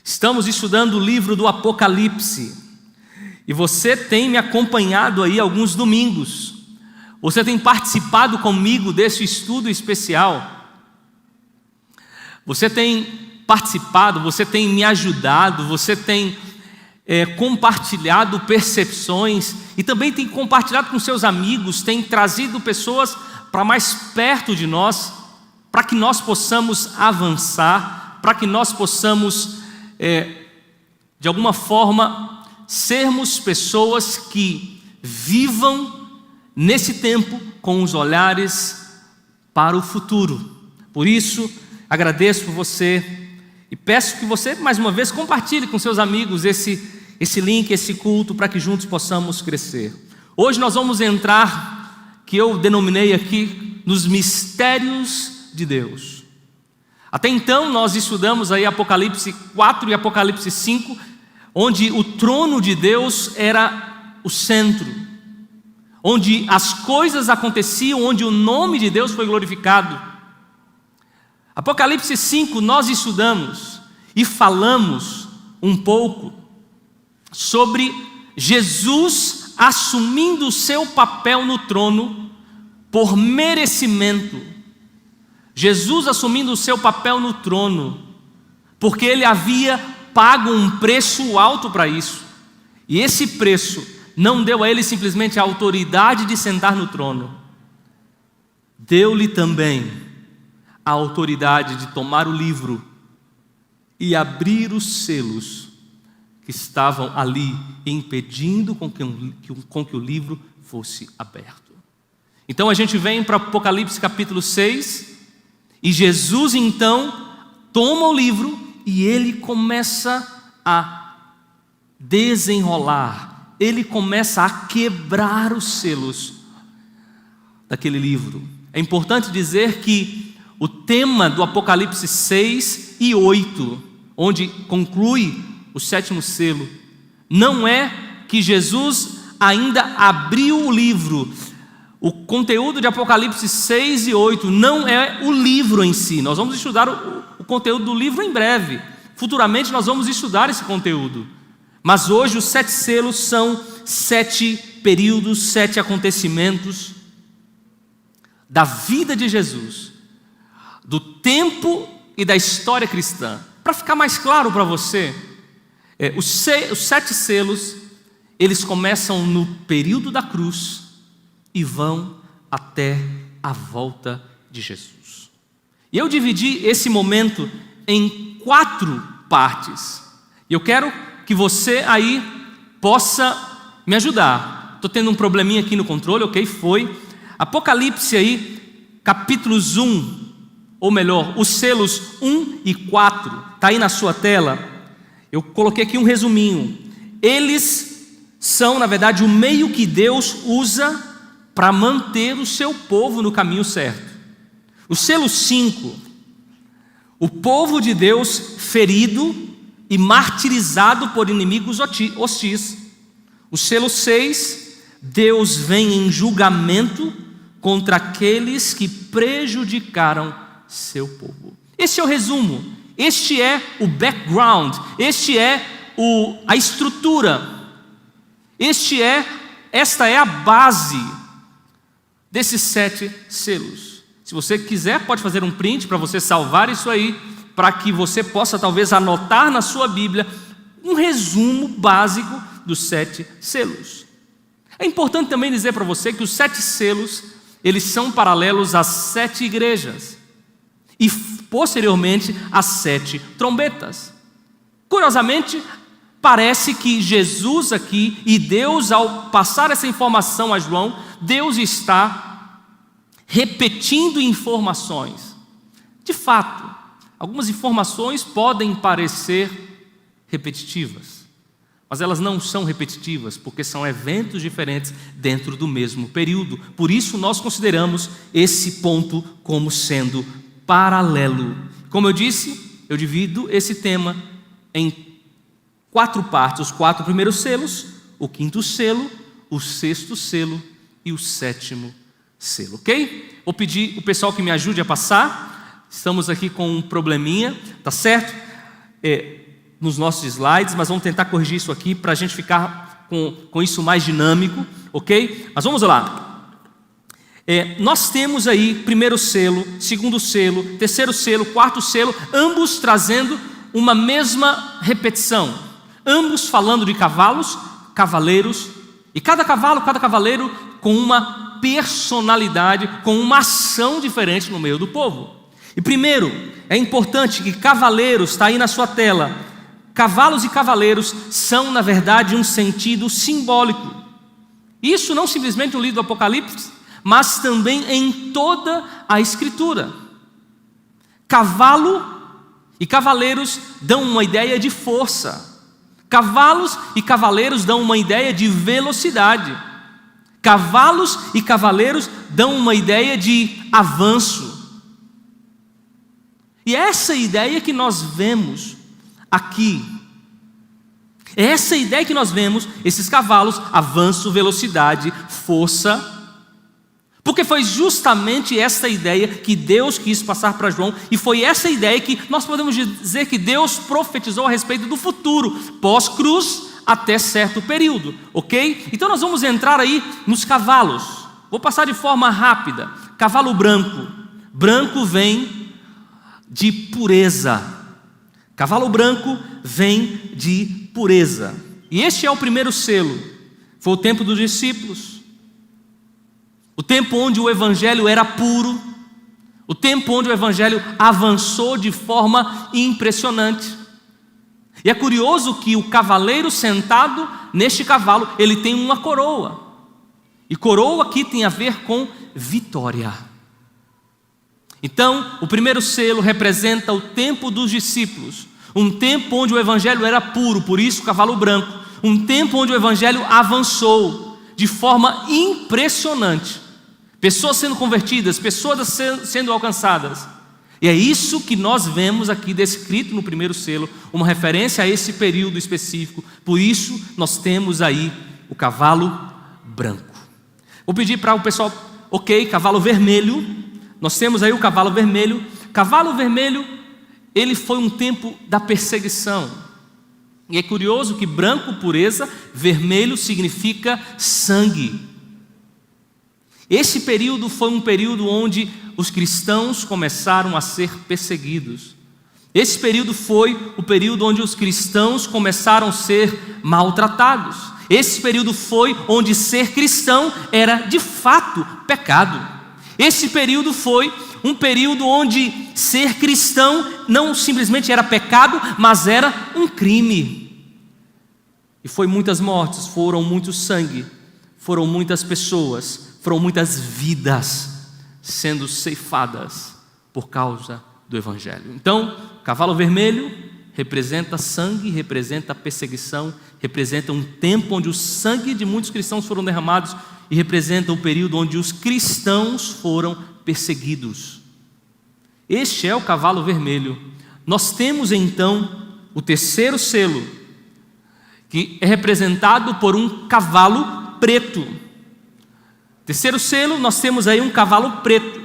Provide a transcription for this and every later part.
Estamos estudando o livro do Apocalipse. E você tem me acompanhado aí alguns domingos. Você tem participado comigo desse estudo especial. Você tem participado, você tem me ajudado, você tem compartilhado percepções e também tem compartilhado com seus amigos, tem trazido pessoas para mais perto de nós, para que nós possamos avançar, para que nós possamos, de alguma forma, sermos pessoas que vivam nesse tempo com os olhares para o futuro. Por isso, agradeço por você e peço que você, mais uma vez, compartilhe com seus amigos esse link, esse culto, para que juntos possamos crescer. Hoje nós vamos entrar, que eu denominei aqui, nos mistérios de Deus. Até então nós estudamos aí Apocalipse 4 e Apocalipse 5, onde o trono de Deus era o centro, onde as coisas aconteciam, onde o nome de Deus foi glorificado. Apocalipse 5 nós estudamos e falamos um pouco sobre Jesus assumindo o seu papel no trono por merecimento. Jesus assumindo o seu papel no trono, porque ele havia pago um preço alto para isso. E esse preço não deu a ele simplesmente a autoridade de sentar no trono, deu-lhe também a autoridade de tomar o livro e abrir os selos que estavam ali, impedindo com que o livro fosse aberto. Então a gente vem para Apocalipse capítulo 6, e Jesus então toma o livro e ele começa a desenrolar, ele começa a quebrar os selos daquele livro. É importante dizer que o tema do Apocalipse 6 e 8, onde conclui o sétimo selo, não é que Jesus ainda abriu o livro. O conteúdo de Apocalipse 6 e 8 não é o livro em si. Nós vamos estudar o conteúdo do livro em breve. Futuramente nós vamos estudar esse conteúdo. Mas hoje os 7 selos são 7 períodos, 7 acontecimentos da vida de Jesus, do tempo e da história cristã. Para ficar mais claro para você, os 7 selos, eles começam no período da cruz e vão até a volta de Jesus. E eu dividi esse momento em 4 partes. E eu quero que você aí possa me ajudar. Estou tendo um probleminha aqui no controle, ok? Foi. Apocalipse aí, capítulos 1, ou melhor, os selos 1 e 4, está aí na sua tela. Eu coloquei aqui um resuminho. Eles são, na verdade, o meio que Deus usa para manter o seu povo no caminho certo. O selo 5, o povo de Deus ferido e martirizado por inimigos hostis. O selo 6, Deus vem em julgamento contra aqueles que prejudicaram seu povo. Esse é o resumo, este é o background, este é a estrutura, esta é a base desses 7 selos. Se você quiser, pode fazer um print para você salvar isso aí, para que você possa talvez anotar na sua Bíblia um resumo básico dos 7 selos. É importante também dizer para você que os 7 selos, eles são paralelos às 7 igrejas e posteriormente às 7 trombetas. Curiosamente, parece que Jesus aqui e Deus, ao passar essa informação a João, Deus está repetindo informações. De fato, algumas informações podem parecer repetitivas, mas elas não são repetitivas, porque são eventos diferentes dentro do mesmo período. Por isso nós consideramos esse ponto como sendo paralelo. Como eu disse, eu divido esse tema em 4 partes: os 4 primeiros selos, o 5º selo, o 6º selo e o 7º selo, ok? Vou pedir o pessoal que me ajude a passar. Estamos aqui com um probleminha, tá certo? nos nossos slides, mas vamos tentar corrigir isso aqui para a gente ficar com isso mais dinâmico, ok? Mas vamos lá. Nós temos aí primeiro selo, segundo selo, terceiro selo, quarto selo, ambos trazendo uma mesma repetição, ambos falando de cavalos, cavaleiros, e cada cavaleiro com uma personalidade, com uma ação diferente no meio do povo. E primeiro, é importante que cavaleiros, está aí na sua tela, cavalos e cavaleiros são na verdade um sentido simbólico. Isso não simplesmente no livro do Apocalipse, mas também em toda a Escritura. Cavalo e cavaleiros dão uma ideia de força. Cavalos e cavaleiros dão uma ideia de velocidade. Cavalos e cavaleiros dão uma ideia de avanço. E é essa ideia que nós vemos aqui. É essa ideia que nós vemos, esses cavalos, avanço, velocidade, força. Porque foi justamente essa ideia que Deus quis passar para João, e foi essa ideia que nós podemos dizer que Deus profetizou a respeito do futuro, pós-cruz, até certo período, ok? Então nós vamos entrar aí nos cavalos. Vou passar de forma rápida. Cavalo branco. Branco vem de pureza. Cavalo branco vem de pureza. E este é o primeiro selo. Foi o tempo dos discípulos. O tempo onde o evangelho era puro. O tempo onde o evangelho avançou de forma impressionante. E é curioso que o cavaleiro sentado neste cavalo, ele tem uma coroa. E coroa aqui tem a ver com vitória. Então, o primeiro selo representa o tempo dos discípulos. Um tempo onde o evangelho era puro, por isso o cavalo branco. Um tempo onde o evangelho avançou de forma impressionante. Pessoas sendo convertidas, pessoas sendo alcançadas. E é isso que nós vemos aqui descrito no primeiro selo, uma referência a esse período específico. Por isso nós temos aí o cavalo branco. Vou pedir para o pessoal, ok, cavalo vermelho. Nós temos aí o cavalo vermelho. Cavalo vermelho, ele foi um tempo da perseguição. E é curioso que branco, pureza, vermelho significa sangue. Esse período foi um período onde os cristãos começaram a ser perseguidos. Esse período foi o período onde os cristãos começaram a ser maltratados. Esse período foi onde ser cristão era de fato pecado. Esse período foi um período onde ser cristão não simplesmente era pecado, mas era um crime. E foi muitas mortes, foram muito sangue, foram muitas pessoas, foram muitas vidas sendo ceifadas por causa do evangelho. Então, cavalo vermelho representa sangue, representa perseguição, representa um tempo onde o sangue de muitos cristãos foram derramados e representa um período onde os cristãos foram perseguidos. Este é o cavalo vermelho. Nós temos então o terceiro selo, que é representado por um cavalo preto. Terceiro selo, nós temos aí um cavalo preto.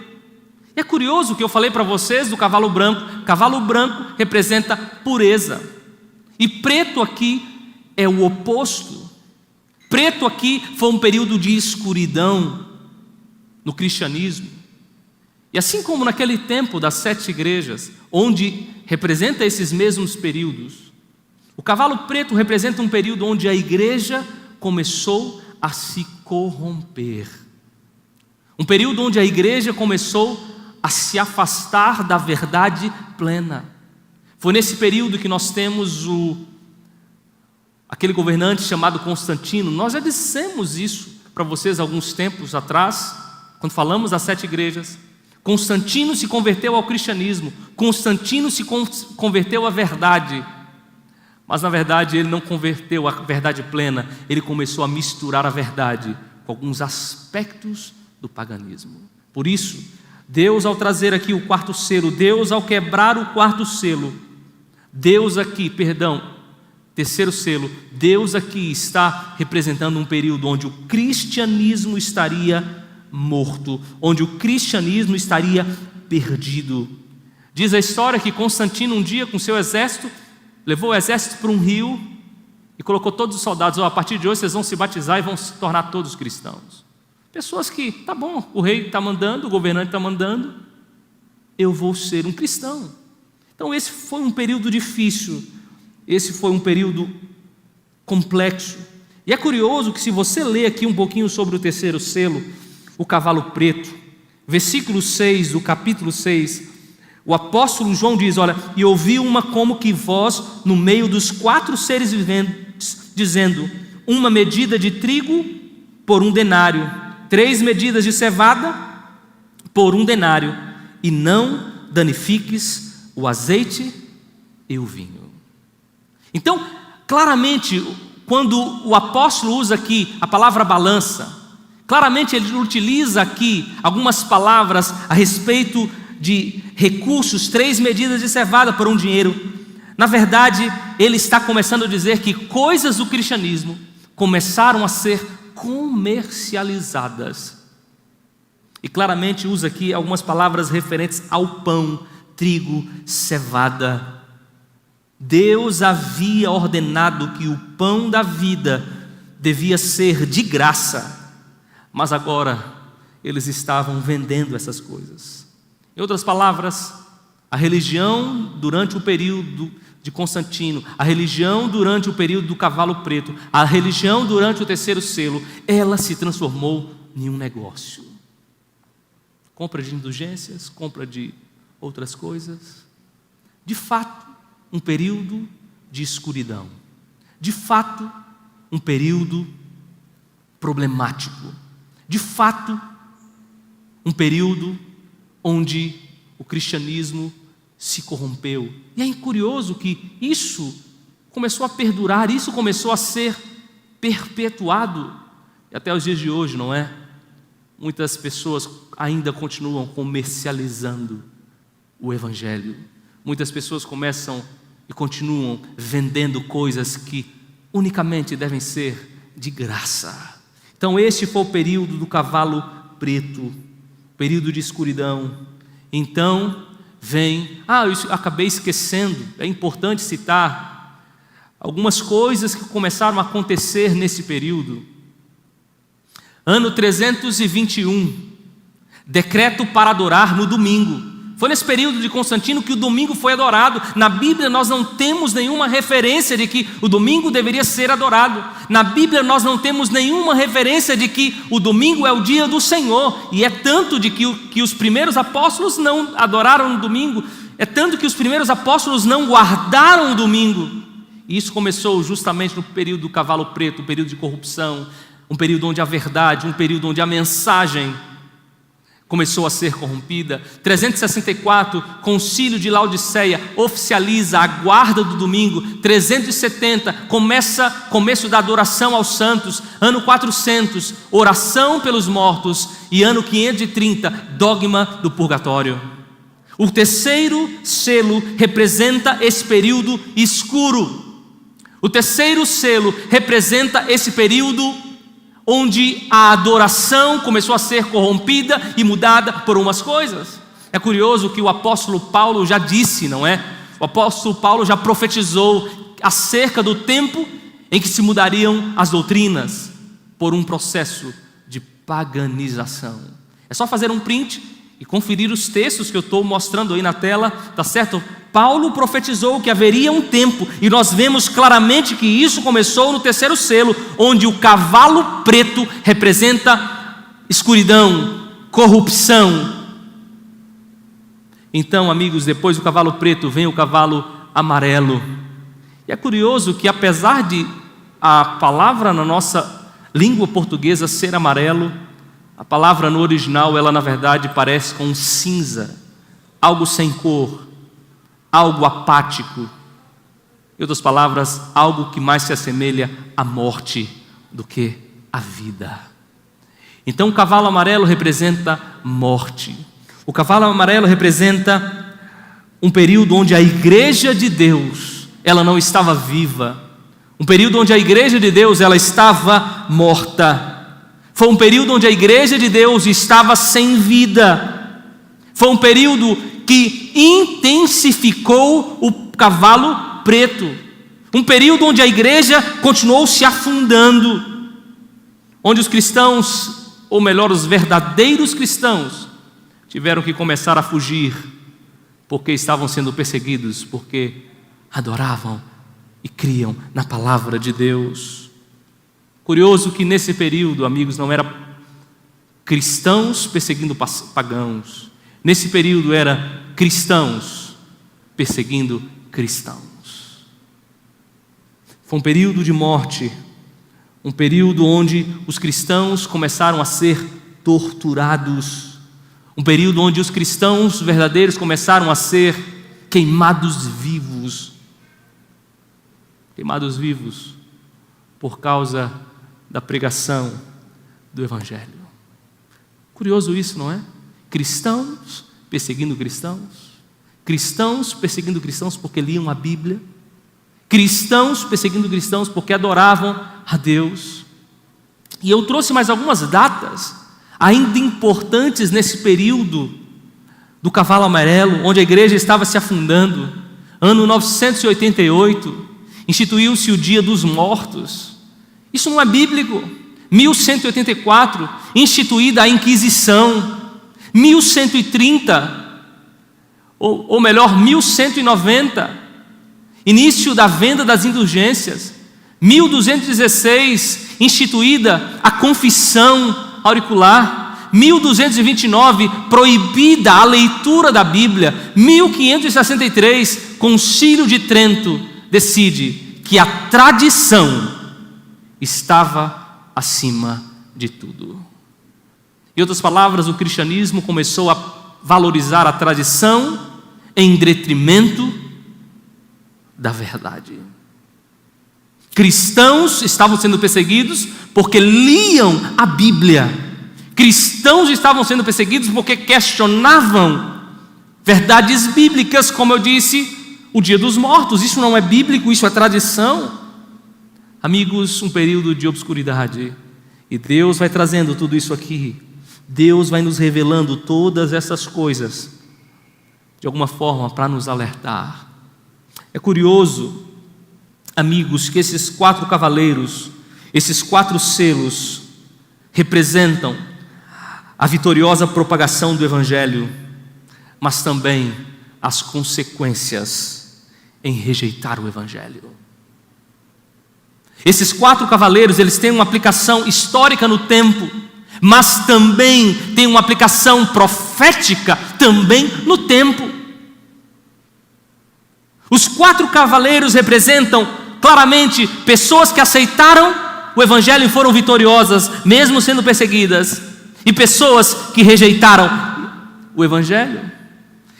E é curioso que eu falei para vocês do cavalo branco. Cavalo branco representa pureza. E preto aqui é o oposto. Preto aqui foi um período de escuridão no cristianismo. E assim como naquele tempo das 7 igrejas, onde representa esses mesmos períodos, o cavalo preto representa um período onde a igreja começou a se corromper. Um período onde a igreja começou a se afastar da verdade plena. Foi nesse período que nós temos aquele governante chamado Constantino. Nós já dissemos isso para vocês alguns tempos atrás, quando falamos das 7 igrejas. Constantino se converteu ao cristianismo. Constantino se converteu à verdade. Mas na verdade ele não converteu à verdade plena. Ele começou a misturar a verdade com alguns aspectos do paganismo. Por isso, Deus ao trazer aqui o quarto selo, Deus ao quebrar o quarto selo, terceiro selo, Deus aqui está representando um período onde o cristianismo estaria morto, onde o cristianismo estaria perdido. Diz a história que Constantino um dia com seu exército levou o exército para um rio e colocou todos os soldados: a partir de hoje vocês vão se batizar e vão se tornar todos cristãos. Pessoas que, tá bom, o rei está mandando, o governante está mandando, eu vou ser um cristão. Então esse foi um período difícil, esse foi um período complexo. E é curioso que, se você ler aqui um pouquinho sobre o terceiro selo, o cavalo preto, versículo 6 do capítulo 6, o apóstolo João diz: olha, e ouvi uma como que voz no meio dos 4 seres viventes, dizendo: uma medida de trigo por 1 denário, 3 medidas de cevada por 1 denário, e não danifiques o azeite e o vinho. Então, claramente, quando o apóstolo usa aqui a palavra balança, claramente ele utiliza aqui algumas palavras a respeito de recursos, 3 medidas de cevada por 1 dinheiro. Na verdade, ele está começando a dizer que coisas do cristianismo começaram a ser comercializadas. E claramente usa aqui algumas palavras referentes ao pão, trigo, cevada. Deus havia ordenado que o pão da vida devia ser de graça, mas agora eles estavam vendendo essas coisas. Em outras palavras, a religião durante o período de Constantino, a religião durante o período do cavalo preto, a religião durante o terceiro selo, ela se transformou em um negócio. Compra de indulgências, compra de outras coisas. De fato, um período de escuridão. De fato, um período problemático. De fato, um período onde o cristianismo se corrompeu. E é curioso que isso começou a perdurar, isso começou a ser perpetuado, e até os dias de hoje, não é? Muitas pessoas ainda continuam comercializando o evangelho. Muitas pessoas começam e continuam vendendo coisas que unicamente devem ser de graça. Então este foi o período do cavalo preto, período de escuridão. Então vem, eu acabei esquecendo, é importante citar algumas coisas que começaram a acontecer nesse período. Ano 321, decreto para adorar no domingo. Foi nesse período de Constantino que o domingo foi adorado. Na Bíblia nós não temos nenhuma referência de que o domingo deveria ser adorado. Na Bíblia nós não temos nenhuma referência de que o domingo é o dia do Senhor. E é tanto de que os primeiros apóstolos não adoraram no domingo, é tanto que os primeiros apóstolos não guardaram o domingo. E isso começou justamente no período do cavalo preto, um período de corrupção, um período onde a verdade, um período onde a mensagem começou a ser corrompida. 364, concílio de Laodiceia oficializa a guarda do domingo. 370, começo da adoração aos santos. Ano 400, oração pelos mortos. E ano 530, dogma do purgatório. O terceiro selo representa esse período escuro. O terceiro selo representa esse período onde a adoração começou a ser corrompida e mudada por umas coisas. É curioso que o apóstolo Paulo já disse, não é? O apóstolo Paulo já profetizou acerca do tempo em que se mudariam as doutrinas por um processo de paganização. É só fazer um print e conferir os textos que eu estou mostrando aí na tela, tá certo? Paulo profetizou que haveria um tempo, e nós vemos claramente que isso começou no terceiro selo, onde o cavalo preto representa escuridão, corrupção. Então, amigos, depois do cavalo preto vem o cavalo amarelo. E é curioso que, apesar de a palavra na nossa língua portuguesa ser amarelo, a palavra no original, ela na verdade parece com cinza, algo sem cor, algo apático. Em outras palavras, algo que mais se assemelha à morte do que à vida. Então o cavalo amarelo representa morte. O cavalo amarelo representa um período onde a igreja de Deus, ela não estava viva. Um período onde a igreja de Deus, ela estava morta. Foi um período onde a igreja de Deus estava sem vida. Foi um período que intensificou o cavalo preto. Um período onde a igreja continuou se afundando, onde os cristãos, ou melhor, os verdadeiros cristãos, tiveram que começar a fugir, porque estavam sendo perseguidos, porque adoravam e criam na palavra de Deus. Curioso que nesse período, amigos, não era cristãos perseguindo pagãos. Nesse período era cristãos perseguindo cristãos. Foi um período de morte, um período onde os cristãos começaram a ser torturados, um período onde os cristãos verdadeiros começaram a ser queimados vivos por causa da pregação do Evangelho. Curioso isso, não é? Cristãos perseguindo cristãos, cristãos perseguindo cristãos porque liam a Bíblia, cristãos perseguindo cristãos porque adoravam a Deus. E eu trouxe mais algumas datas ainda importantes nesse período do cavalo amarelo, onde a igreja estava se afundando. Ano 988, instituiu-se o Dia dos Mortos. Isso não é bíblico. 1184, instituída a Inquisição. 1130, ou melhor, 1190, início da venda das indulgências. 1216, instituída a confissão auricular. 1229, proibida a leitura da Bíblia. 1563, Concílio de Trento decide que a tradição estava acima de tudo. Em outras palavras, o cristianismo começou a valorizar a tradição em detrimento da verdade. Cristãos estavam sendo perseguidos porque liam a Bíblia. Cristãos estavam sendo perseguidos porque questionavam verdades bíblicas, como eu disse, o Dia dos Mortos. Isso não é bíblico, isso é tradição. Amigos, um período de obscuridade, e Deus vai trazendo tudo isso aqui. Deus vai nos revelando todas essas coisas, de alguma forma, para nos alertar. É curioso, amigos, que esses 4 cavaleiros, esses 4 selos, representam a vitoriosa propagação do Evangelho, mas também as consequências em rejeitar o Evangelho. Esses 4 cavaleiros, eles têm uma aplicação histórica no tempo, mas também têm uma aplicação profética também no tempo. Os 4 cavaleiros representam claramente pessoas que aceitaram o Evangelho e foram vitoriosas, mesmo sendo perseguidas, e pessoas que rejeitaram o Evangelho.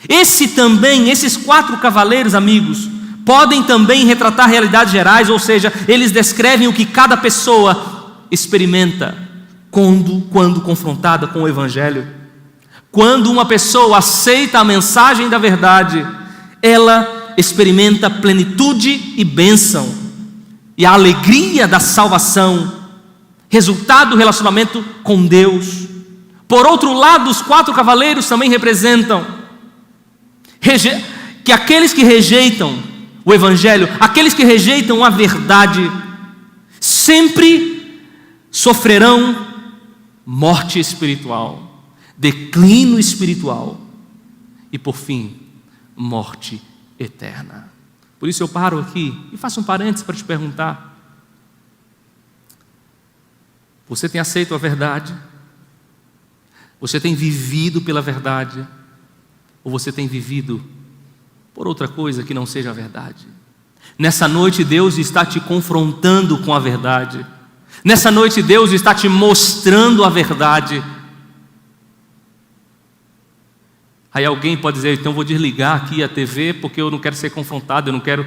Esses 4 cavaleiros, amigos, podem também retratar realidades gerais, ou seja, eles descrevem o que cada pessoa experimenta quando confrontada com o Evangelho. Quando uma pessoa aceita a mensagem da verdade, ela experimenta plenitude e bênção, e a alegria da salvação, resultado do relacionamento com Deus. Por outro lado, os 4 cavaleiros também representam que aqueles que rejeitam o Evangelho, aqueles que rejeitam a verdade, sempre sofrerão morte espiritual, declínio espiritual e, por fim, morte eterna. Por isso eu paro aqui e faço um parênteses para te perguntar: você tem aceito a verdade? Você tem vivido pela verdade? Ou você tem vivido por outra coisa que não seja a verdade? Nessa noite Deus está te confrontando com a verdade. Nessa noite Deus está te mostrando a verdade. Aí alguém pode dizer: então eu vou desligar aqui a TV porque eu não quero ser confrontado, eu não quero.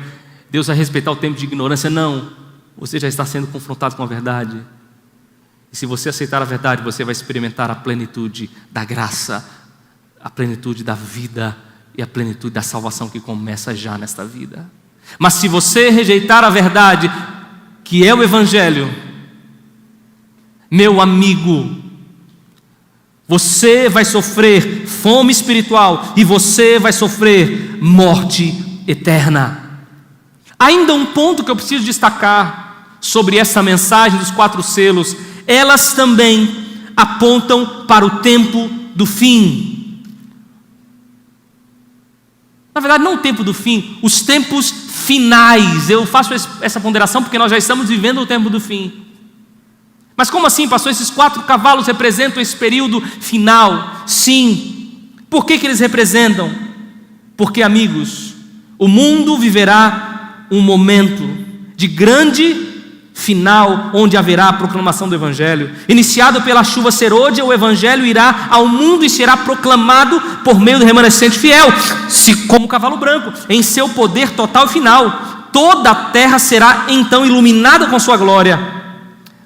Deus vai respeitar o tempo de ignorância. Não, você já está sendo confrontado com a verdade. E se você aceitar a verdade, você vai experimentar a plenitude da graça, a plenitude da vida e a plenitude da salvação que começa já nesta vida. Mas se você rejeitar a verdade, que é o Evangelho, meu amigo, você vai sofrer fome espiritual e você vai sofrer morte eterna. Ainda um ponto que eu preciso destacar sobre essa mensagem dos 4 selos: elas também apontam para o tempo do fim. Na verdade, não o tempo do fim, os tempos finais. Eu faço essa ponderação porque nós já estamos vivendo o tempo do fim. Mas como assim, pastor? Esses 4 cavalos representam esse período final? Sim. Por que eles representam? Porque, amigos, o mundo viverá um momento de grande final, onde haverá a proclamação do Evangelho. Iniciado pela chuva serôdia, o Evangelho irá ao mundo e será proclamado por meio do remanescente fiel, como cavalo branco, em seu poder total e final. Toda a terra será então iluminada com sua glória.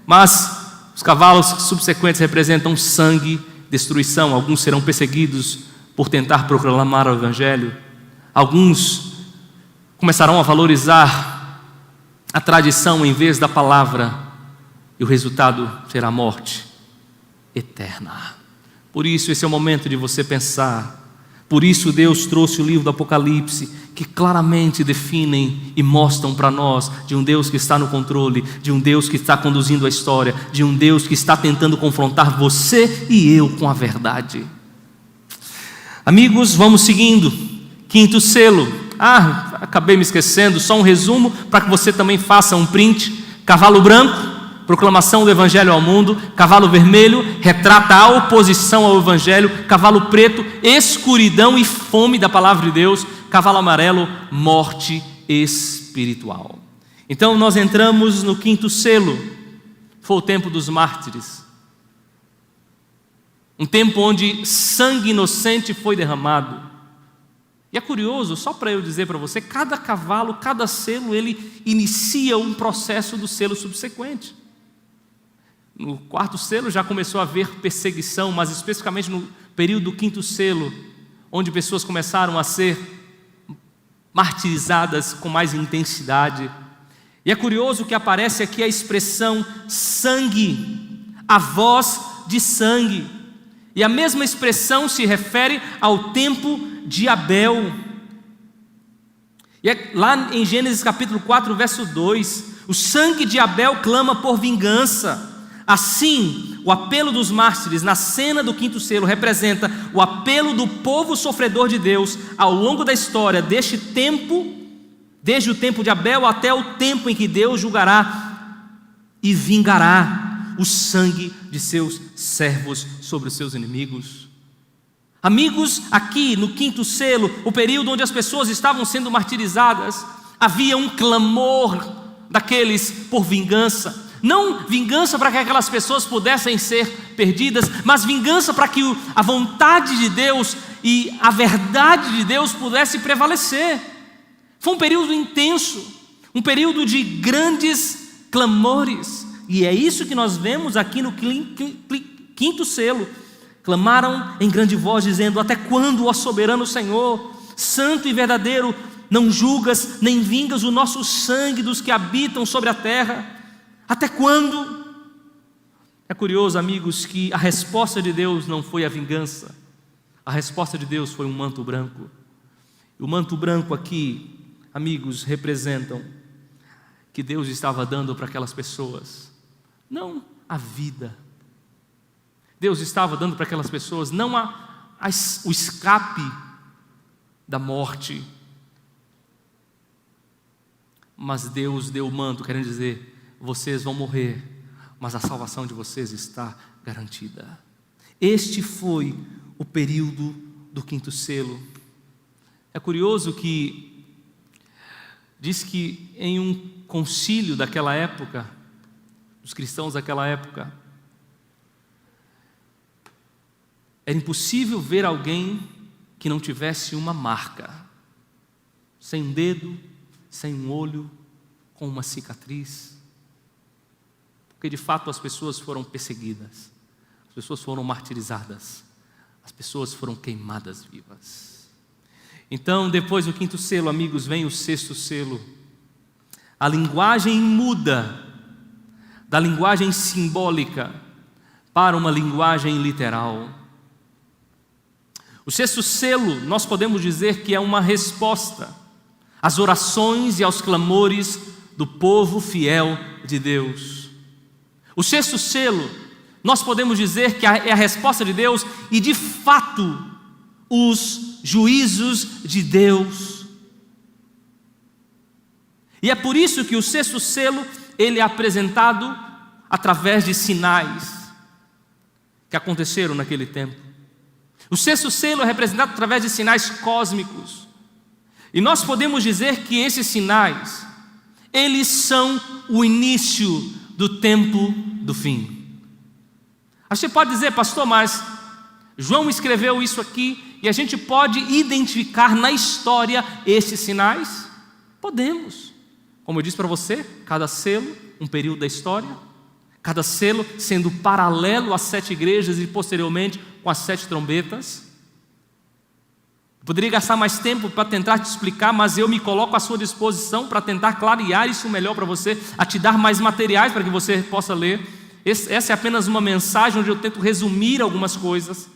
Mas os cavalos subsequentes representam sangue, destruição. Alguns serão perseguidos por tentar proclamar o Evangelho. Alguns começarão a valorizar a tradição em vez da palavra, e o resultado será morte eterna. Por isso esse é o momento de você pensar. Por isso Deus trouxe o livro do Apocalipse, que claramente definem e mostram para nós de um Deus que está no controle, de um Deus que está conduzindo a história, de um Deus que está tentando confrontar você e eu com a verdade. Amigos, vamos seguindo. 5º selo. Acabei me esquecendo, só um resumo para que você também faça um print. Cavalo branco, proclamação do Evangelho ao mundo. Cavalo vermelho, retrata a oposição ao Evangelho. Cavalo preto, escuridão e fome da palavra de Deus. Cavalo amarelo, morte espiritual. Então nós entramos no 5º selo. Foi o tempo dos mártires. Um tempo onde sangue inocente foi derramado. E é curioso, só para eu dizer para você, cada cavalo, cada selo, ele inicia um processo do selo subsequente. No 4º selo já começou a haver perseguição, mas especificamente no período do 5º selo, onde pessoas começaram a ser martirizadas com mais intensidade. E é curioso que aparece aqui a expressão sangue, a voz de sangue. E a mesma expressão se refere ao tempo de Abel. E lá em Gênesis capítulo 4, verso 2, o sangue de Abel clama por vingança. Assim, o apelo dos mártires na cena do 5º selo representa o apelo do povo sofredor de Deus ao longo da história, deste tempo, desde o tempo de Abel até o tempo em que Deus julgará e vingará o sangue de seus servos sobre os seus inimigos. Amigos, aqui no 5º selo, o período onde as pessoas estavam sendo martirizadas, havia um clamor daqueles por vingança. Não vingança para que aquelas pessoas pudessem ser perdidas, mas vingança para que a vontade de Deus e a verdade de Deus pudesse prevalecer. Foi um período intenso, um período de grandes clamores. E é isso que nós vemos aqui no 5º selo. Clamaram em grande voz, dizendo: até quando, ó soberano Senhor, santo e verdadeiro, não julgas nem vingas o nosso sangue dos que habitam sobre a terra? Até quando? É curioso, amigos, que a resposta de Deus não foi a vingança. A resposta de Deus foi um manto branco. E o manto branco aqui, amigos, representam que Deus estava dando para aquelas pessoas não a vida. Deus estava dando para aquelas pessoas não o escape da morte, mas Deus deu o manto, querendo dizer: vocês vão morrer, mas a salvação de vocês está garantida. Este foi o período do 5º selo. É curioso que diz que em um concílio daquela época, os cristãos daquela época, era impossível ver alguém que não tivesse uma marca, sem um dedo, sem um olho, com uma cicatriz. Porque de fato as pessoas foram perseguidas, as pessoas foram martirizadas, as pessoas foram queimadas vivas. Então, depois do 5º selo, amigos, vem o 6º selo. A linguagem muda da linguagem simbólica para uma linguagem literal. O 6º selo, nós podemos dizer que é uma resposta às orações e aos clamores do povo fiel de Deus. O sexto selo, nós podemos dizer que é a resposta de Deus e, de fato, os juízos de Deus. E é por isso que o sexto selo, ele é apresentado através de sinais que aconteceram naquele tempo. O sexto selo é representado através de sinais cósmicos. E nós podemos dizer que esses sinais, eles são o início do tempo do fim. Você pode dizer, pastor, mas João escreveu isso aqui e a gente pode identificar na história esses sinais? Podemos. Como eu disse para você, cada selo, um período da história, cada selo sendo paralelo às 7 igrejas e posteriormente com as 7 trombetas. Eu poderia gastar mais tempo para tentar te explicar, mas eu me coloco à sua disposição para tentar clarear isso melhor para você, a te dar mais materiais para que você possa ler. Essa é apenas uma mensagem onde eu tento resumir algumas coisas.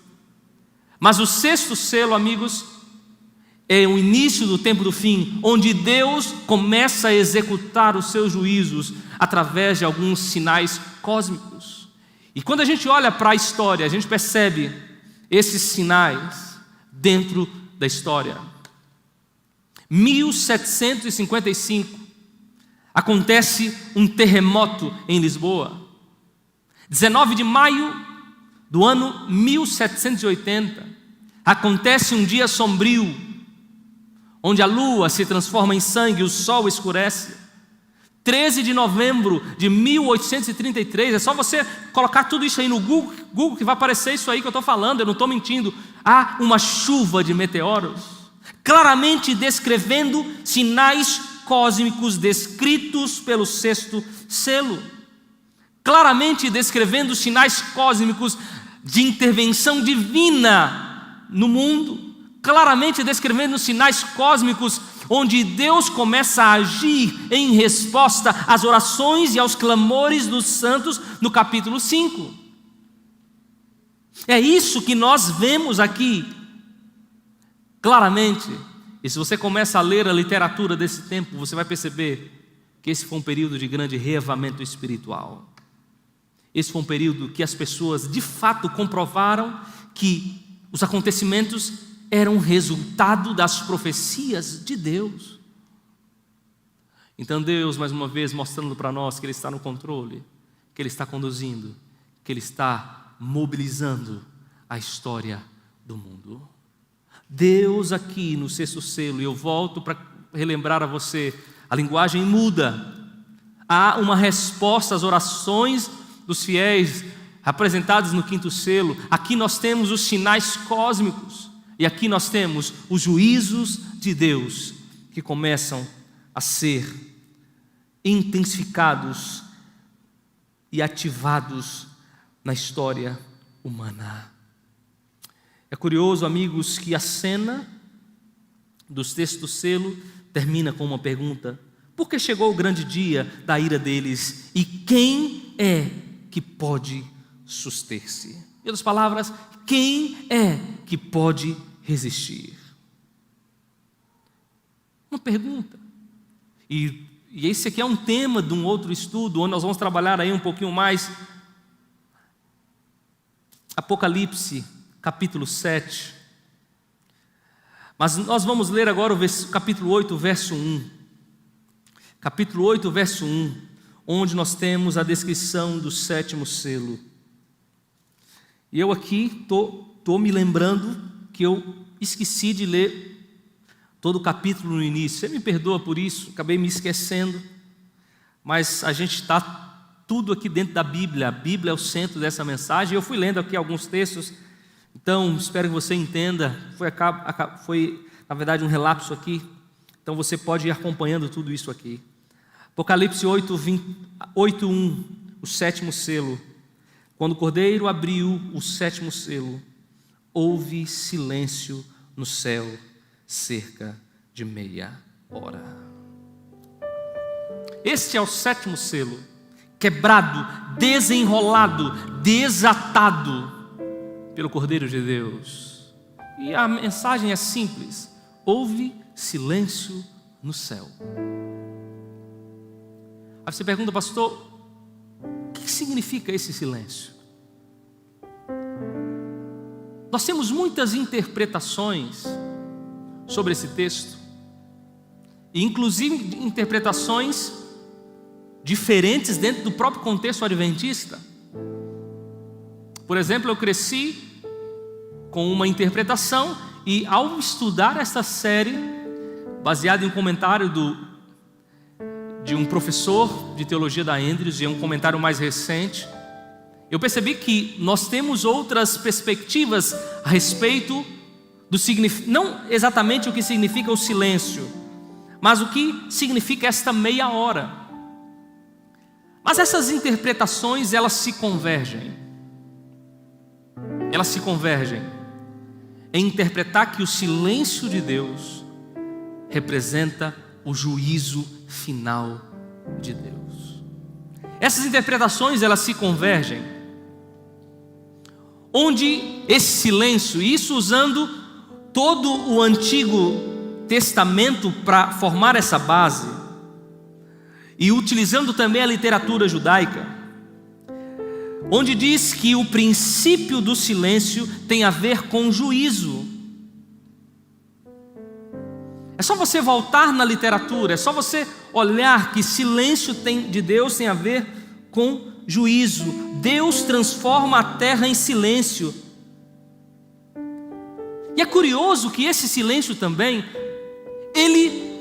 Mas o sexto selo, amigos, é o início do tempo do fim, onde Deus começa a executar os seus juízos através de alguns sinais cósmicos. E quando a gente olha para a história, a gente percebe esses sinais dentro da história. 1755, acontece um terremoto em Lisboa. 19 de maio do ano 1780, acontece um dia sombrio, onde a lua se transforma em sangue e o sol escurece. 13 de novembro de 1833, é só você colocar tudo isso aí no Google que vai aparecer isso aí que eu estou falando, eu não estou mentindo. Há uma chuva de meteoros, claramente descrevendo sinais cósmicos descritos pelo sexto selo. Claramente descrevendo sinais cósmicos de intervenção divina no mundo, claramente descrevendo sinais cósmicos onde Deus começa a agir em resposta às orações e aos clamores dos santos no capítulo 5. É isso que nós vemos aqui, claramente. E se você começa a ler a literatura desse tempo, você vai perceber que esse foi um período de grande reavivamento espiritual. Esse foi um período que as pessoas de fato comprovaram que os acontecimentos eram resultado das profecias de Deus. Então Deus, mais uma vez, mostrando para nós que Ele está no controle, que Ele está conduzindo, que Ele está mobilizando a história do mundo. Deus aqui no sexto selo, e eu volto para relembrar a você, a linguagem muda. Há uma resposta às orações dos fiéis apresentados no quinto selo. Aqui nós temos os sinais cósmicos e aqui nós temos os juízos de Deus que começam a ser intensificados e ativados na história humana. É curioso, amigos, que a cena do sexto selo termina com uma pergunta: por que chegou o grande dia da ira deles e quem é que pode suster-se? Em outras palavras, quem é que pode resistir? Uma pergunta. E esse aqui é um tema de um outro estudo, onde nós vamos trabalhar aí um pouquinho mais. Apocalipse, capítulo 7. Mas nós vamos ler agora o capítulo 8, verso 1. Capítulo 8, verso 1. Onde nós temos a descrição do sétimo selo. E eu aqui estou me lembrando que eu esqueci de ler todo o capítulo no início. Você me perdoa por isso, acabei me esquecendo. Mas a gente está tudo aqui dentro da Bíblia. A Bíblia é o centro dessa mensagem. Eu fui lendo aqui alguns textos, então espero que você entenda. Foi na verdade um relapso aqui. Então você pode ir acompanhando tudo isso aqui. Apocalipse 8:1, o sétimo selo. Quando o Cordeiro abriu o sétimo selo, houve silêncio no céu cerca de meia hora. Este é o sétimo selo, quebrado, desenrolado, desatado pelo Cordeiro de Deus. E a mensagem é simples: houve silêncio no céu. Aí você pergunta, pastor, o que significa esse silêncio? Nós temos muitas interpretações sobre esse texto, e inclusive interpretações diferentes dentro do próprio contexto adventista. Por exemplo, eu cresci com uma interpretação, e ao estudar esta série, baseado em um comentário de um professor de teologia da Andrews, e um comentário mais recente, eu percebi que nós temos outras perspectivas a respeito do significado, não exatamente o que significa o silêncio, mas o que significa esta meia hora. Mas essas interpretações, elas se convergem em interpretar que o silêncio de Deus representa o juízo final de Deus. Essas interpretações, elas se convergem, onde esse silêncio, isso usando todo o Antigo Testamento para formar essa base, e utilizando também a literatura judaica, onde diz que o princípio do silêncio tem a ver com juízo. É só você voltar na literatura, é só você olhar que silêncio de Deus tem a ver com juízo. Deus transforma a terra em silêncio. E é curioso que esse silêncio também, ele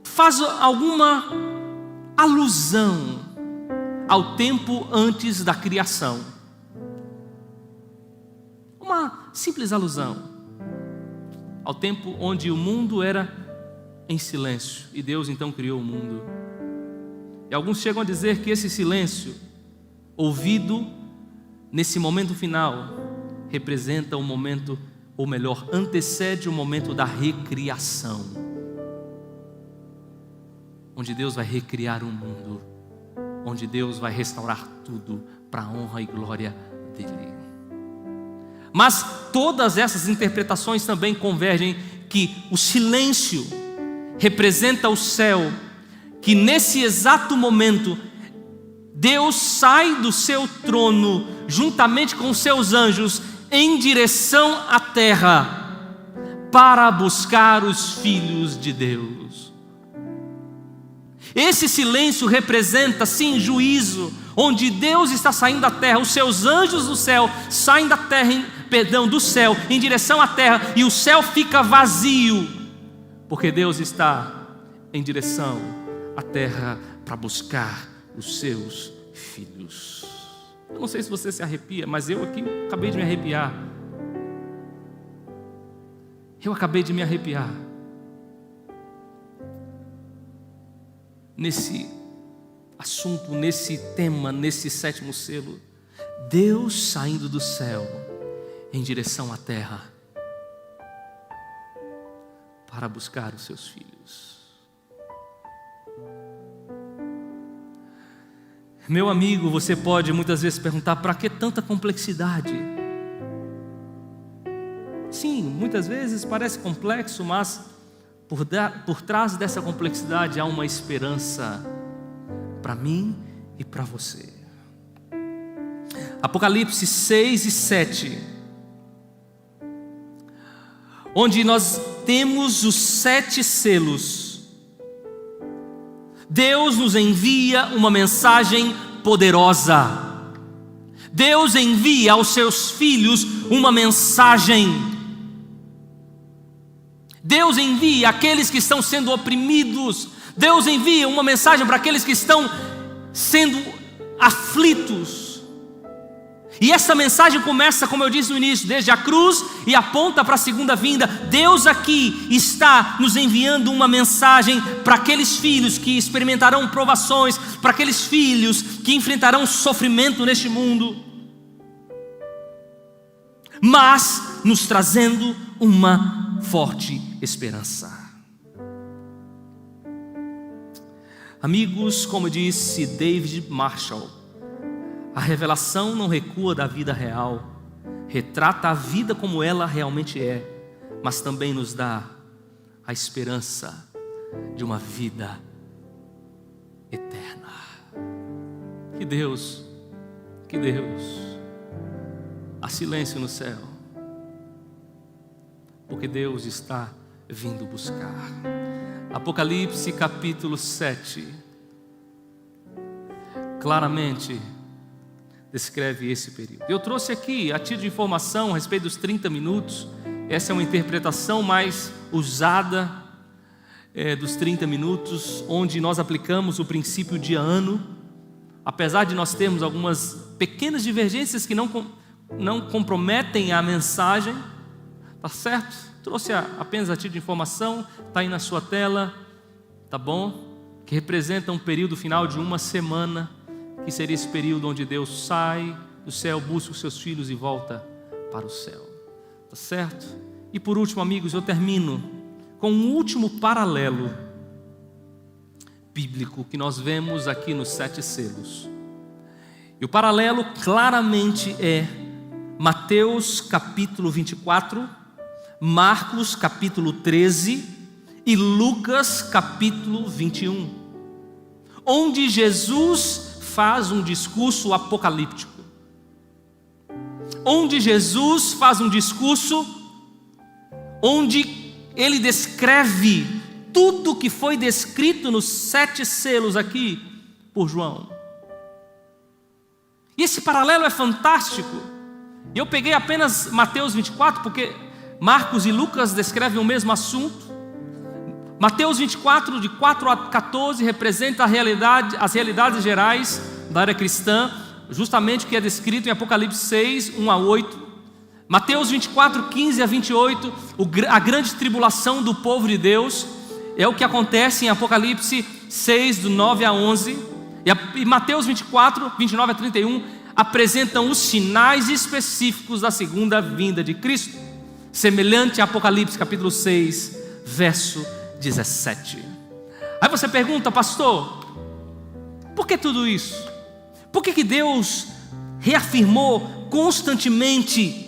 faz alguma alusão ao tempo antes da criação. Uma simples alusão ao tempo onde o mundo era em silêncio e Deus então criou o mundo. E alguns chegam a dizer que esse silêncio ouvido nesse momento final representa o momento, ou melhor, antecede o momento da recriação, onde Deus vai recriar o mundo, onde Deus vai restaurar tudo para a honra e glória dele. Mas todas essas interpretações também convergem que o silêncio representa o céu, que nesse exato momento Deus sai do seu trono juntamente com seus anjos em direção à terra para buscar os filhos de Deus. Esse silêncio representa sim juízo, onde Deus está saindo da terra, os seus anjos do céu saem da terra, do céu em direção à terra, e o céu fica vazio, porque Deus está em direção à terra para buscar os seus filhos. Eu não sei se você se arrepia, mas eu aqui acabei de me arrepiar. Nesse assunto, nesse tema, nesse sétimo selo, Deus saindo do céu em direção à terra para buscar os seus filhos. Meu amigo, você pode muitas vezes perguntar: para que tanta complexidade? Sim, muitas vezes parece complexo, mas por trás dessa complexidade há uma esperança para mim e para você. Apocalipse 6 e 7, onde nós temos os 7 selos. Deus nos envia uma mensagem poderosa. Deus envia aos seus filhos uma mensagem. Deus envia aqueles que estão sendo oprimidos. Deus envia uma mensagem para aqueles que estão sendo aflitos. E essa mensagem começa, como eu disse no início, desde a cruz e aponta para a segunda vinda. Deus aqui está nos enviando uma mensagem para aqueles filhos que experimentarão provações, para aqueles filhos que enfrentarão sofrimento neste mundo, mas nos trazendo uma forte esperança. Amigos, como disse David Marshall, a revelação não recua da vida real, retrata a vida como ela realmente é, mas também nos dá a esperança de uma vida eterna. Que Deus, há silêncio no céu, porque Deus está vindo buscar. Apocalipse capítulo 7 claramente descreve esse período. Eu trouxe aqui a título de informação a respeito dos 30 minutos. Essa é uma interpretação mais usada dos 30 minutos, onde nós aplicamos o princípio de ano. Apesar de nós termos algumas pequenas divergências que não comprometem a mensagem, tá certo? Trouxe apenas a título de informação, está aí na sua tela, tá bom? Que representa um período final de uma semana, que seria esse período onde Deus sai do céu, busca os seus filhos e volta para o céu, tá certo? E por último, amigos, eu termino com um último paralelo bíblico que nós vemos aqui nos 7 selos. E o paralelo claramente é Mateus capítulo 24, Marcos capítulo 13 e Lucas capítulo 21, onde Jesus faz um discurso apocalíptico, onde Jesus faz um discurso onde ele descreve tudo que foi descrito nos 7 selos aqui por João. E esse paralelo é fantástico. E eu peguei apenas Mateus 24, porque Marcos e Lucas descrevem o mesmo assunto. Mateus 24, de 4 a 14, representa as realidades gerais da era cristã, justamente o que é descrito em Apocalipse 6, 1 a 8. Mateus 24, 15 a 28, a grande tribulação do povo de Deus, é o que acontece em Apocalipse 6, do 9 a 11. E Mateus 24, 29 a 31, apresentam os sinais específicos da segunda vinda de Cristo, semelhante a Apocalipse capítulo 6, verso 17. Aí você pergunta, pastor, por que tudo isso? Por que Deus reafirmou constantemente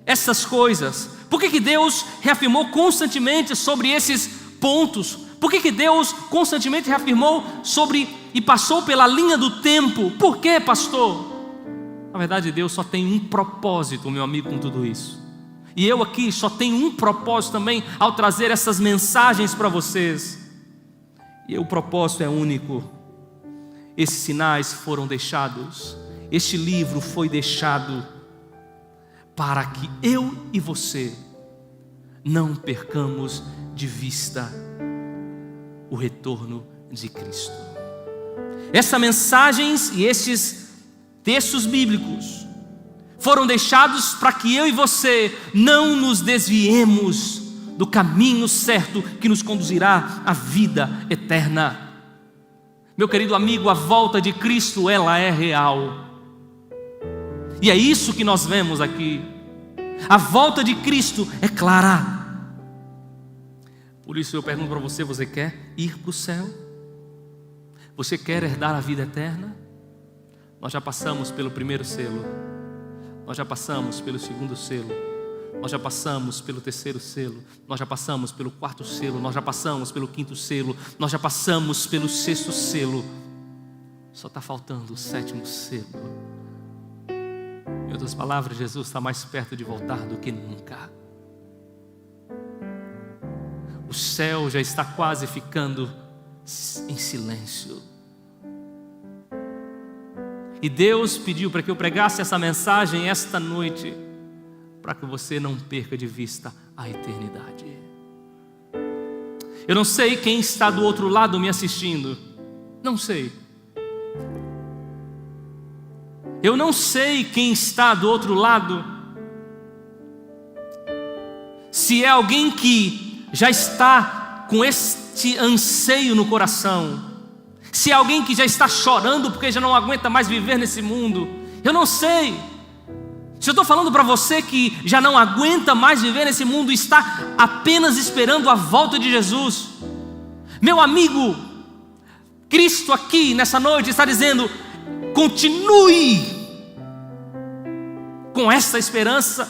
essas coisas? Por que Deus reafirmou constantemente sobre esses pontos? Por que Deus constantemente reafirmou sobre e passou pela linha do tempo? Por que, pastor? Na verdade, Deus só tem um propósito, meu amigo, com tudo isso. E eu aqui só tenho um propósito também ao trazer essas mensagens para vocês. E o propósito é único. Esses sinais foram deixados, este livro foi deixado para que eu e você não percamos de vista o retorno de Cristo. Essas mensagens e esses textos bíblicos foram deixados para que eu e você não nos desviemos do caminho certo que nos conduzirá à vida eterna. Meu querido amigo, a volta de Cristo, ela é real. E é isso que nós vemos aqui. A volta de Cristo é clara. Por isso eu pergunto para você, você quer ir para o céu? Você quer herdar a vida eterna? Nós já passamos pelo primeiro selo, nós já passamos pelo segundo selo, nós já passamos pelo terceiro selo, nós já passamos pelo quarto selo, nós já passamos pelo quinto selo, nós já passamos pelo sexto selo. Só está faltando o 7º selo. Em outras palavras, Jesus está mais perto de voltar do que nunca. O céu já está quase ficando em silêncio. E Deus pediu para que eu pregasse essa mensagem esta noite, para que você não perca de vista a eternidade. Eu não sei quem está do outro lado me assistindo, não sei. Eu não sei quem está do outro lado, se é alguém que já está com este anseio no coração, se é alguém que já está chorando porque já não aguenta mais viver nesse mundo. Eu não sei. Se eu estou falando para você que já não aguenta mais viver nesse mundo, está apenas esperando a volta de Jesus, meu amigo, Cristo aqui nessa noite está dizendo: continue com essa esperança,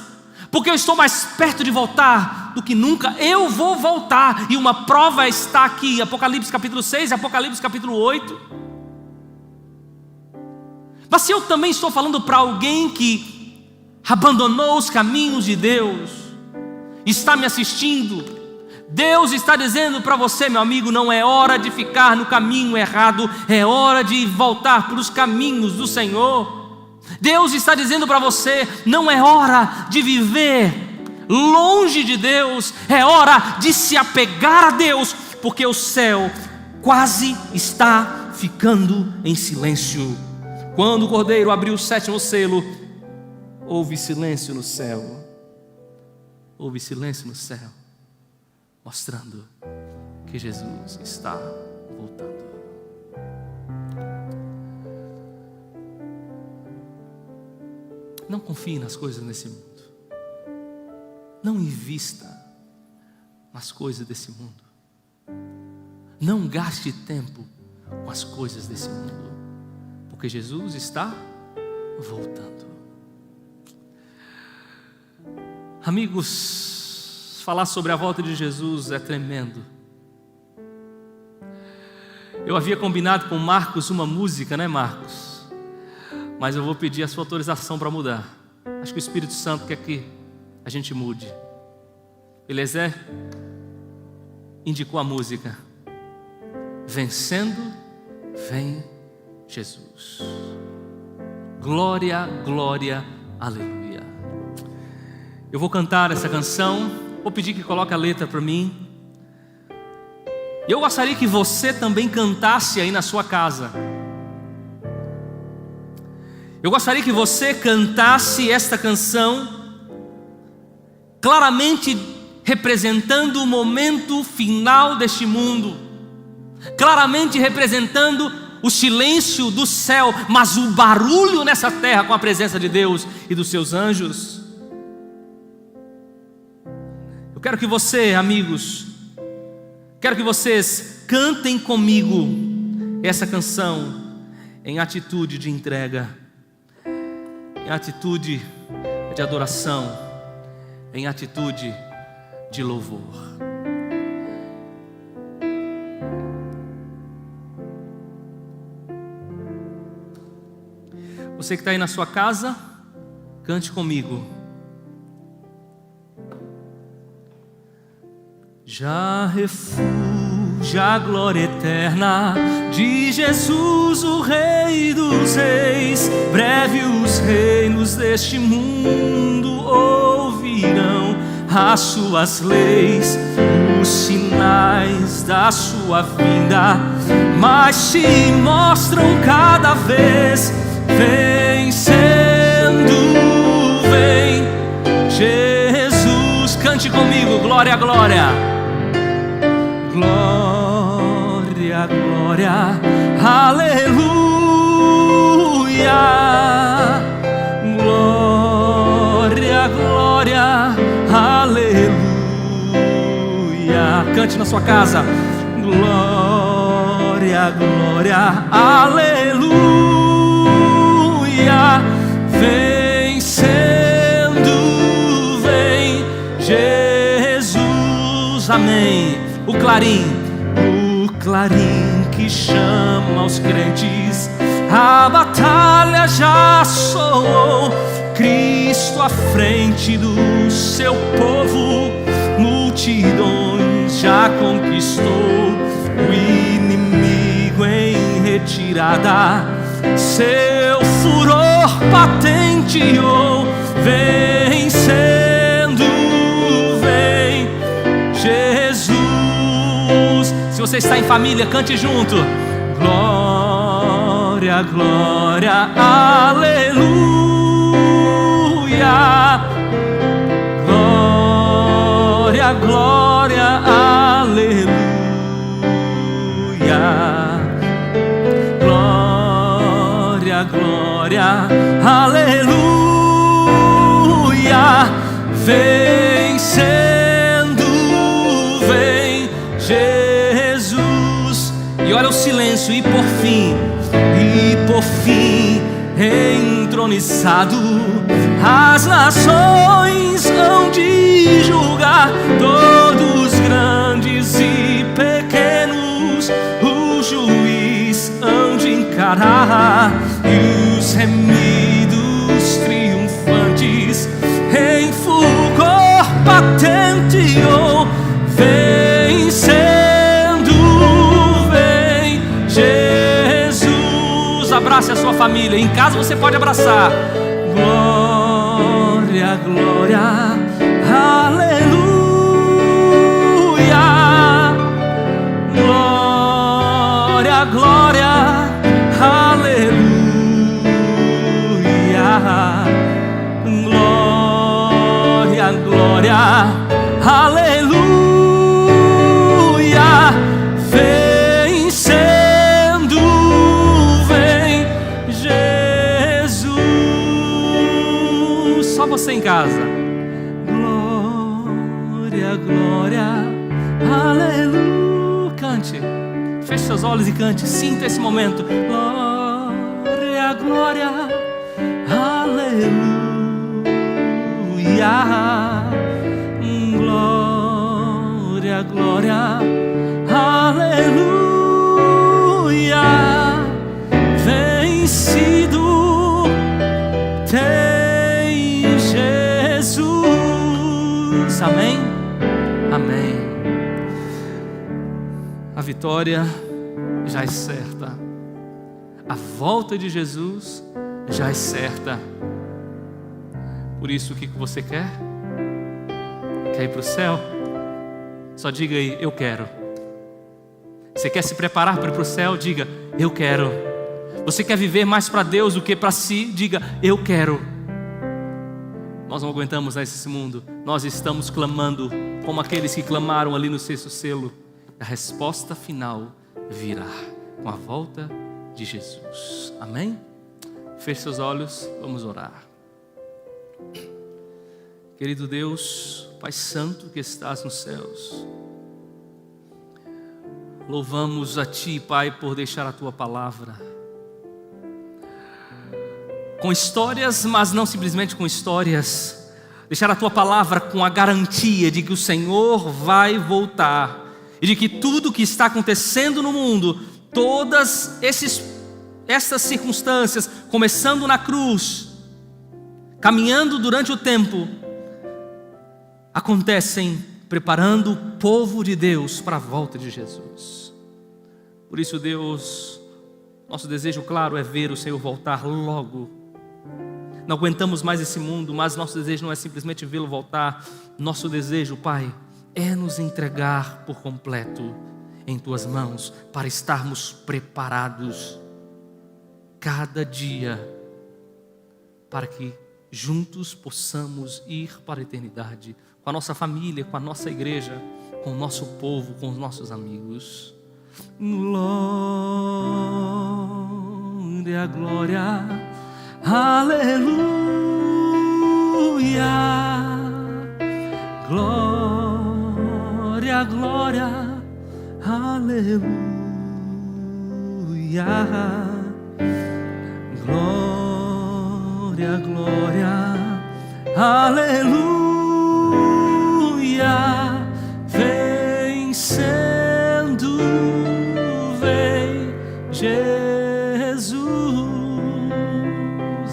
porque eu estou mais perto de voltar do que nunca, eu vou voltar. E uma prova está aqui, Apocalipse capítulo 6, Apocalipse capítulo 8. Mas se eu também estou falando para alguém que abandonou os caminhos de Deus, está me assistindo, Deus está dizendo para você, meu amigo, não é hora de ficar no caminho errado, é hora de voltar para os caminhos do Senhor. Deus está dizendo para você, não é hora de viver longe de Deus, é hora de se apegar a Deus, porque o céu quase está ficando em silêncio. Quando o Cordeiro abriu o 7º selo, houve silêncio no céu. Houve silêncio no céu, mostrando que Jesus está voltando. Não confie nas coisas desse mundo. Não invista nas coisas desse mundo. Não gaste tempo com as coisas desse mundo, porque Jesus está voltando. Amigos, falar sobre a volta de Jesus é tremendo. Eu havia combinado com o Marcos uma música, né, Marcos? Mas eu vou pedir a sua autorização para mudar. Acho que o Espírito Santo quer que a gente mude. Eliezer indicou a música Vencendo, vem Jesus. Glória, glória, aleluia. Eu vou cantar essa canção. Vou pedir que coloque a letra para mim. Eu gostaria que você também cantasse aí na sua casa. Eu gostaria que você cantasse esta canção, claramente representando o momento final deste mundo, claramente representando o silêncio do céu, mas o barulho nessa terra com a presença de Deus e dos seus anjos. Eu quero que você, amigos, quero que vocês cantem comigo essa canção em atitude de entrega, em atitude de adoração, em atitude de louvor. Você que está aí na sua casa, cante comigo. Já refúgio a glória eterna de Jesus, o Rei dos Reis. Breve os reinos deste mundo ouvirão as suas leis, os sinais da sua vinda, mas se mostram cada vez vencendo. Vem Jesus, cante comigo, glória, glória. Glória, glória, aleluia. Glória, glória, aleluia. Cante na sua casa. Glória, glória, aleluia. Vencendo, vem Jesus, amém. O clarim que chama os crentes, a batalha já soou. Cristo à frente do seu povo, multidões já conquistou. O inimigo em retirada, seu furor patenteou. Vencendo, vem Jesus. Se você está em família, cante junto. Glória, glória, aleluia. Glória, glória, aleluia. Glória, glória, aleluia. Vencendo, vem Jesus. E olha o silêncio, e por fim, entronizado, as nações hão de de julgar todos grandes e pequenos. O juiz hão de encarar, e os remidos triunfantes em fulgor patenteou, vencendo, vem Jesus. Abrace a sua família. Em casa você pode abraçar. Glória, glória, aleluia. Glória, glória, aleluia. Glória, glória, aleluia. Vencendo, vem Jesus. Só você em casa. Glória, glória, aleluia. Cante. Feche seus olhos e cante. Sinta esse momento. Glória, glória, aleluia. Glória, glória, aleluia. Vencido tem Jesus. Amém? Amém. A vitória já é certa. A volta de Jesus já é certa. Por isso, o que você quer? Quer ir para o céu? Só diga aí, eu quero. Você quer se preparar para ir para o céu? Diga, eu quero. Você quer viver mais para Deus do que para si? Diga, eu quero. Nós não aguentamos nesse mundo. Nós estamos clamando como aqueles que clamaram ali no sexto selo. A resposta final virá com a volta de Jesus. Amém? Feche seus olhos, vamos orar. Querido Deus, Pai Santo que estás nos céus, louvamos a Ti, Pai, por deixar a Tua palavra com histórias, mas não simplesmente com histórias. Deixar a Tua palavra com a garantia de que o Senhor vai voltar e de que tudo que está acontecendo no mundo, todas essas circunstâncias, começando na cruz, caminhando durante o tempo, acontecem preparando o povo de Deus para a volta de Jesus. Por isso, Deus, nosso desejo claro é ver o Senhor voltar logo. Não aguentamos mais esse mundo, mas nosso desejo não é simplesmente vê-lo voltar. Nosso desejo, Pai, é nos entregar por completo em Tuas mãos, para estarmos preparados cada dia, para que juntos possamos ir para a eternidade, com a nossa família, com a nossa igreja, com o nosso povo, com os nossos amigos. Glória, glória, aleluia. Glória, glória, aleluia. Glória, glória, aleluia. Vencendo, vem Jesus.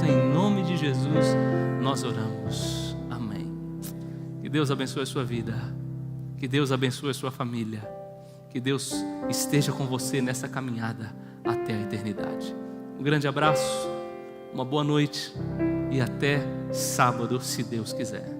Em nome de Jesus nós oramos. Amém. Que Deus abençoe a sua vida. Que Deus abençoe a sua família. Que Deus esteja com você nessa caminhada até a eternidade. Um grande abraço, uma boa noite e até sábado, se Deus quiser.